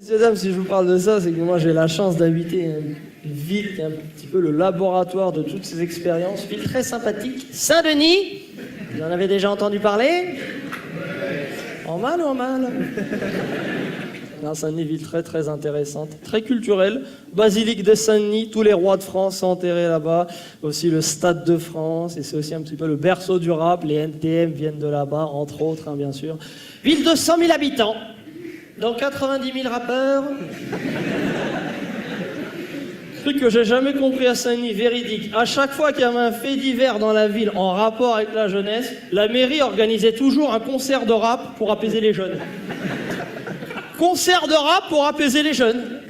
Messieurs, dames, si je vous parle de ça, c'est que moi j'ai la chance d'habiter une ville qui est un petit peu le laboratoire de toutes ces expériences. Ville très sympathique. Saint-Denis, vous en avez déjà entendu parler? En mal ou en mal? Non, Saint-Denis, ville très très intéressante, très culturelle. Basilique de Saint-Denis, tous les rois de France sont enterrés là-bas. Aussi le Stade de France, et c'est aussi un petit peu le berceau du rap. Les NTM viennent de là-bas, entre autres, hein, bien sûr. Ville de 100 000 habitants. Dans 90 000 rappeurs. Truc que j'ai jamais compris à Saint-Denis, véridique. À chaque fois qu'il y avait un fait divers dans la ville en rapport avec la jeunesse, la mairie organisait toujours un concert de rap pour apaiser les jeunes. Concert de rap pour apaiser les jeunes.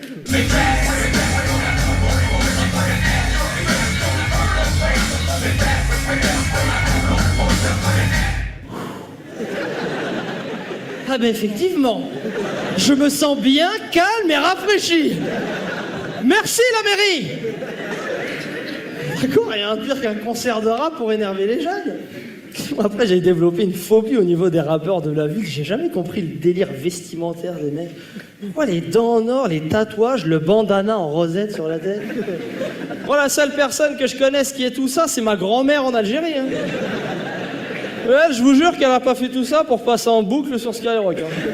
Ah ben effectivement, je me sens bien, calme et rafraîchi. Merci la mairie. D'accord, rien de pire qu'un concert de rap pour énerver les jeunes. Après, j'ai développé une phobie au niveau des rappeurs de la ville. J'ai jamais compris le délire vestimentaire des mecs. Moi, les dents en or, les tatouages, le bandana en rosette sur la tête. Moi, la seule personne que je connaisse qui est tout ça, c'est ma grand-mère en Algérie. Hein. Ouais, je vous jure qu'elle n'a pas fait tout ça pour passer en boucle sur Skyrock. Hein.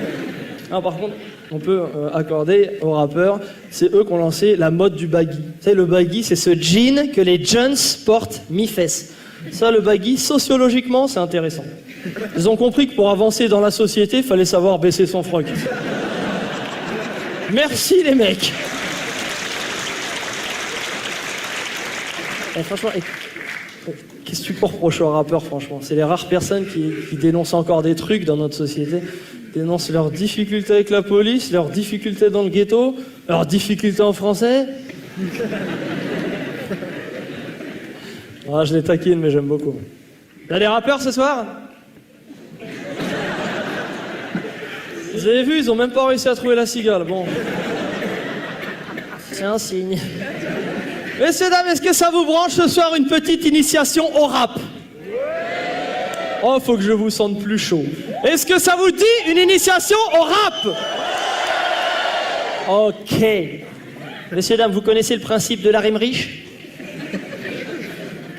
Ah, par contre, on peut accorder aux rappeurs, c'est eux qui ont lancé la mode du baggy. Vous savez, le baggy, c'est ce jean que les jeunes portent mi-fesses. Ça, le baggy, sociologiquement, c'est intéressant. Ils ont compris que pour avancer dans la société, il fallait savoir baisser son froc. Merci les mecs. Et franchement, qu'est-ce que tu peux reprocher aux rappeurs, franchement? C'est les rares personnes qui dénoncent encore des trucs dans notre société. Dénoncent leurs difficultés avec la police, leurs difficultés dans le ghetto, leurs difficultés en français. Ah, je les taquine, mais j'aime beaucoup. Il y a des rappeurs ce soir? Vous avez vu, ils ont même pas réussi à trouver la cigale. Bon. C'est un signe. Messieurs, dames, est-ce que ça vous branche ce soir une petite initiation au rap? Oh, faut que je vous sente plus chaud. Est-ce que ça vous dit une initiation au rap? Ok. Messieurs, dames, vous connaissez le principe de la rime riche?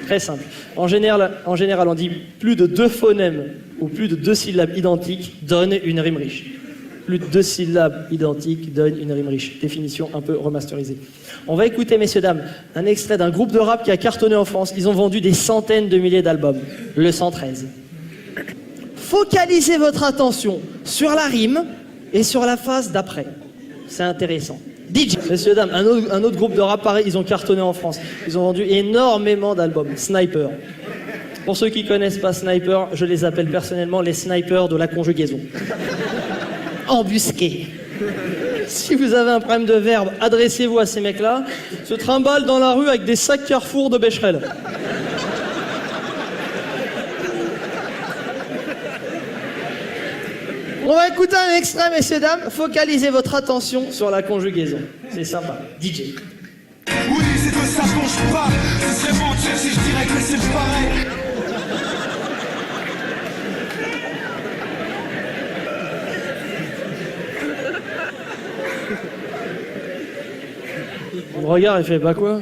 Très simple. En général, on dit plus de 2 phonèmes ou plus de 2 syllabes identiques donnent une rime riche. Plus de 2 syllabes identiques donnent une rime riche. Définition un peu remasterisée. On va écouter, messieurs, dames, un extrait d'un groupe de rap qui a cartonné en France. Ils ont vendu des centaines de milliers d'albums. Le 113. Focalisez votre attention sur la rime et sur la phase d'après. C'est intéressant. DJ. Messieurs, dames, un autre groupe de rap pareil, ils ont cartonné en France. Ils ont vendu énormément d'albums. Sniper. Pour ceux qui connaissent pas Sniper, je les appelle personnellement les snipers de la conjugaison. Embusqués. Si vous avez un problème de verbe, adressez-vous à ces mecs-là. Se trimballent dans la rue avec des sacs Carrefour de Becherel. On va écouter un extrait, messieurs, dames. Focalisez votre attention sur la conjugaison. C'est sympa. DJ. Oui, c'est de ça dont je parle. Ce serait mentir si je dirais que c'est pareil. On me regarde et fait, bah quoi?